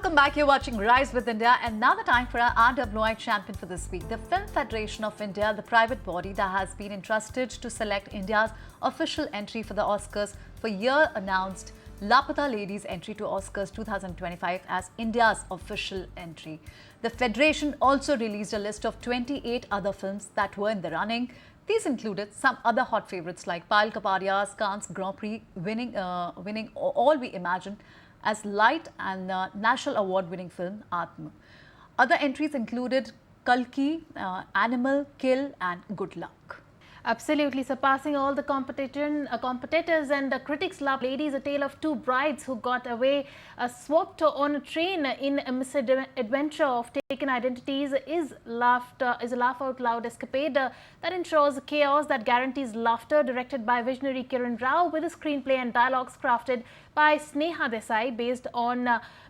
welcome back. You're watching Rise with India, and now the time for our RWI champion for this week. The Film Federation of India, the private body that has been entrusted to select India's official entry for the Oscars for year, announced Laapataa Ladies entry to Oscars 2025 as India's official entry. The Federation also released a list of 28 other films that were in the running. These included some other hot favourites like Payal Kapadia's Cannes Grand Prix winning All We Imagine as light and National Award-winning film Atma. Other entries included Kalki, Animal, Kill and Good Luck. Absolutely, surpassing all the competitors and critics. Laapataa Ladies, a tale of two brides who got away swapped on a train in a misadventure of taken identities is a laugh-out-loud escapade that ensures chaos that guarantees laughter. Directed by visionary Kiran Rao with a screenplay and dialogues crafted by Sneha Desai based on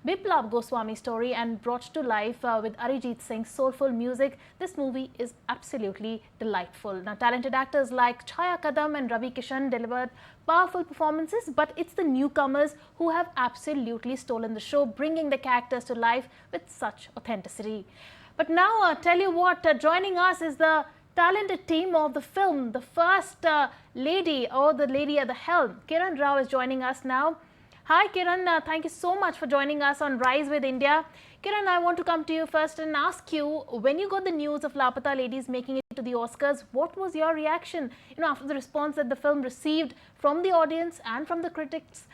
Biplab Goswami's story and brought to life with Arijit Singh's soulful music. This movie is absolutely delightful. Now, talented actors like Chaya Kadam and Ravi Kishan delivered powerful performances, but it's the newcomers who have absolutely stolen the show, bringing the characters to life with such authenticity. But now, tell you what, joining us is the talented team of the film, the first lady or the lady at the helm. Kiran Rao is joining us now. Hi Kiran, thank you so much for joining us on Rise with India. Kiran, I want to come to you first and ask you, when you got the news of Laapataa Ladies making it to the Oscars, what was your reaction, after the response that the film received from the audience and from the critics?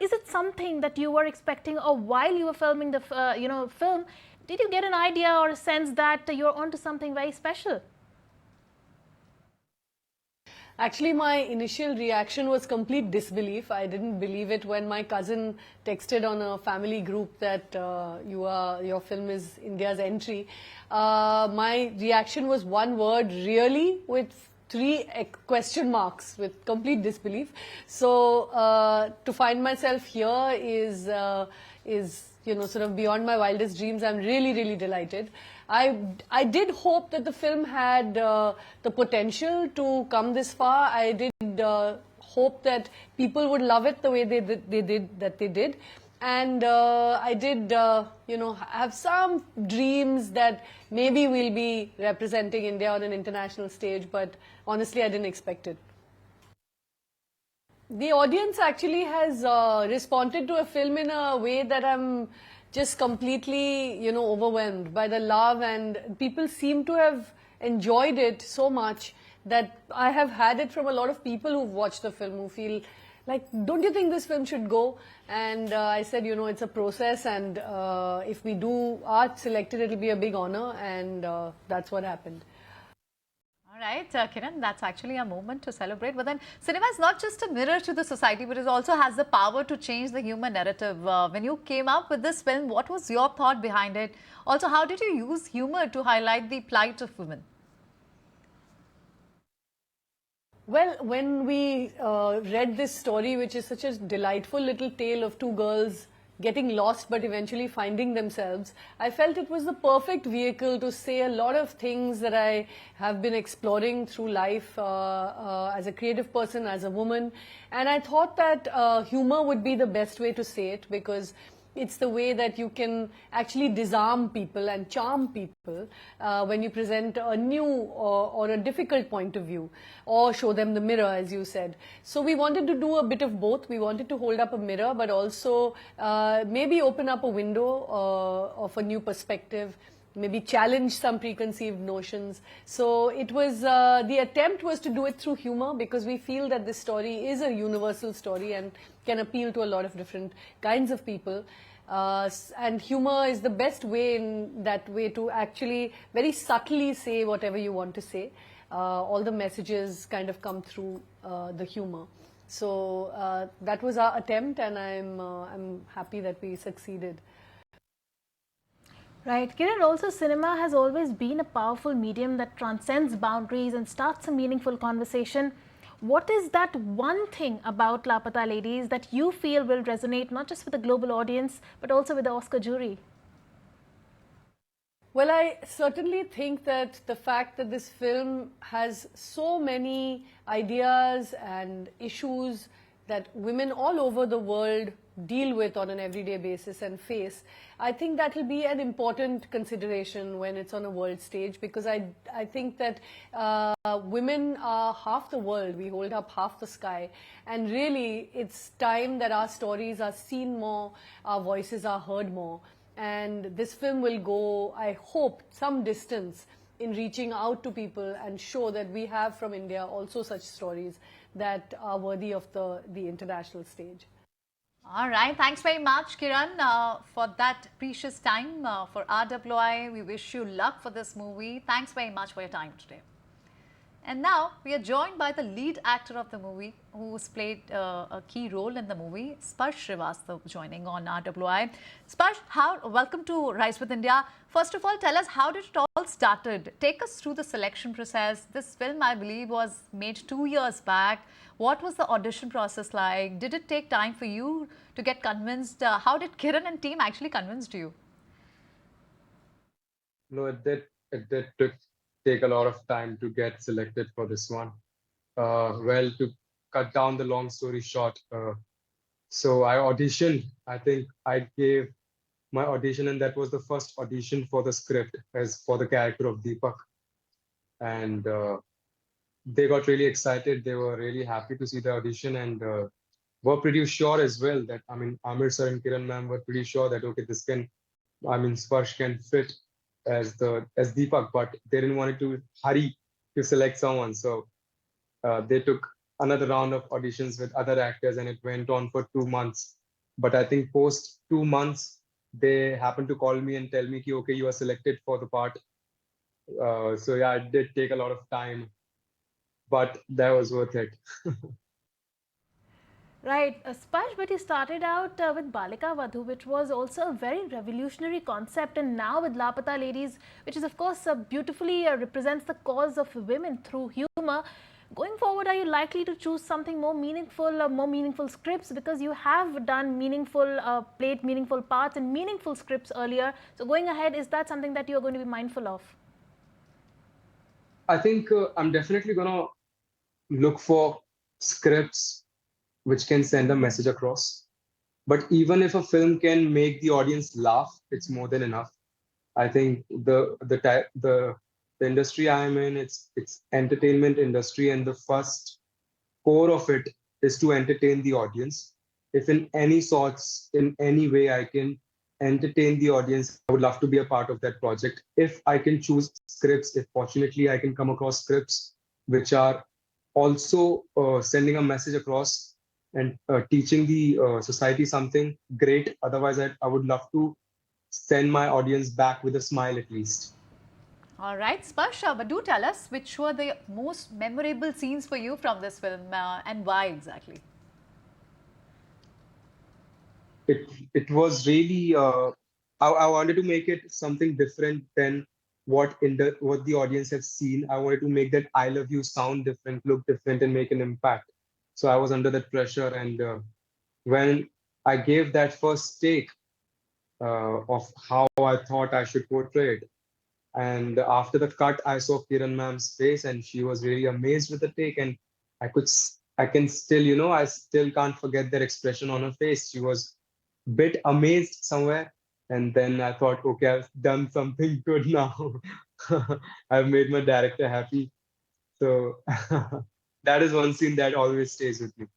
Is it something that you were expecting, or while you were filming the film, did you get an idea or a sense that you're onto something very special? Actually, my initial reaction was complete disbelief. I didn't believe it when my cousin texted on a family group that your film is India's entry. My reaction was one word, really, with 3 question marks, with complete disbelief. So to find myself here is sort of beyond my wildest dreams. I'm really, really delighted. I did hope that the film had the potential to come this far. I did hope that people would love it the way they did. And I did, have some dreams that maybe we'll be representing India on an international stage, but honestly, I didn't expect it. The audience actually has responded to a film in a way that I'm just completely, overwhelmed by the love, and people seem to have enjoyed it so much that I have had it from a lot of people who've watched the film who feel like, don't you think this film should go? And I said, it's a process, and if we are selected, it'll be a big honor, and that's what happened. Right, Kiran, that's actually a moment to celebrate. But then cinema is not just a mirror to the society, but it also has the power to change the human narrative. When you came up with this film, what was your thought behind it? Also, how did you use humor to highlight the plight of women? Well, when we read this story, which is such a delightful little tale of 2 girls getting lost but eventually finding themselves, I felt it was the perfect vehicle to say a lot of things that I have been exploring through life as a creative person, as a woman. And I thought that humor would be the best way to say it, because it's the way that you can actually disarm people and charm people when you present a new or a difficult point of view, or show them the mirror, as you said. So we wanted to do a bit of both. We wanted to hold up a mirror, but also maybe open up a window of a new perspective, maybe challenge some preconceived notions. So it was, the attempt was to do it through humor, because we feel that this story is a universal story and can appeal to a lot of different kinds of people. And humor is the best way in that way to actually very subtly say whatever you want to say. All the messages kind of come through the humor. So that was our attempt, and I'm happy that we succeeded. Right. Kiran, also cinema has always been a powerful medium that transcends boundaries and starts a meaningful conversation. What is that one thing about Laapataa Ladies that you feel will resonate not just with the global audience, but also with the Oscar jury? Well, I certainly think that the fact that this film has so many ideas and issues that women all over the world deal with on an everyday basis and face, I think that will be an important consideration when it's on a world stage, because I think that women are half the world. We hold up half the sky, and really it's time that our stories are seen more, our voices are heard more, and this film will go, I hope, some distance in reaching out to people and show that we have from India also such stories that are worthy of the international stage. All right. Thanks very much, Kiran, for that precious time for RWI. We wish you luck for this movie. Thanks very much for your time today. And now we are joined by the lead actor of the movie, who's played a key role in the movie, Sparsh Shrivastava, joining on RWI. Sparsh, welcome to Rise with India. First of all, tell us, how did it all started? Take us through the selection process. This film, I believe, was made 2 years back. What was the audition process like? Did it take time for you to get convinced? How did Kiran and team actually convince you? No, it did take a lot of time to get selected for this one. Well, to cut down the long story short, so I auditioned. I think I gave my audition, and that was the first audition for the script as for the character of Deepak. And they got really excited. They were really happy to see the audition, and were pretty sure as well that, I mean, Amir sir and Kiran ma'am were pretty sure that, okay, this can, I mean, Sparsh can fit as Deepak, but they didn't want to hurry to select someone. So they took another round of auditions with other actors, and it went on for 2 months. But I think post 2 months, they happened to call me and tell me, okay, you are selected for the part. So yeah, it did take a lot of time, but that was worth it. Right, Sparsh, but you started out with Balika Vadhu, which was also a very revolutionary concept, and now with Laapataa Ladies, which is of course beautifully represents the cause of women through humor. Going forward, are you likely to choose something more meaningful scripts, because you have done played meaningful parts and meaningful scripts earlier? So going ahead, is that something that you are going to be mindful of? I think I'm definitely gonna look for scripts which can send a message across. But even if a film can make the audience laugh, it's more than enough. I think the industry I am in, it's entertainment industry, and the first core of it is to entertain the audience. If in any sorts, in any way I can entertain the audience, I would love to be a part of that project. If I can choose scripts, if fortunately I can come across scripts which are also sending a message across and teaching the society something great. Otherwise, I would love to send my audience back with a smile at least. All right, Sparsh, but do tell us, which were the most memorable scenes for you from this film and why exactly? It was really, I wanted to make it something different than what the audience has seen. I wanted to make that I love you sound different, look different, and make an impact. So I was under that pressure, and when I gave that first take of how I thought I should portray it, and after the cut, I saw Kiran ma'am's face, and she was really amazed with the take, and I can still, I still can't forget that expression on her face. She was a bit amazed somewhere, and then I thought, okay, I've done something good now. I've made my director happy. So that is one scene that always stays with me.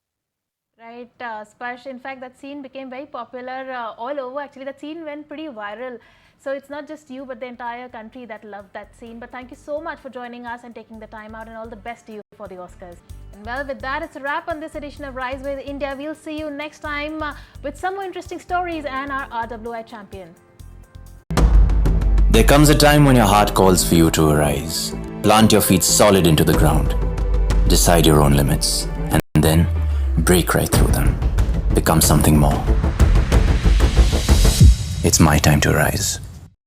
Right, Sparsh, in fact, that scene became very popular all over. Actually, that scene went pretty viral. So it's not just you, but the entire country that loved that scene. But thank you so much for joining us and taking the time out, and all the best to you for the Oscars. And well, with that, it's a wrap on this edition of Rise with India. We'll see you next time with some more interesting stories and our RWI champion. There comes a time when your heart calls for you to arise. Plant your feet solid into the ground. Decide your own limits. And then break right through them. Become something more. It's my time to rise.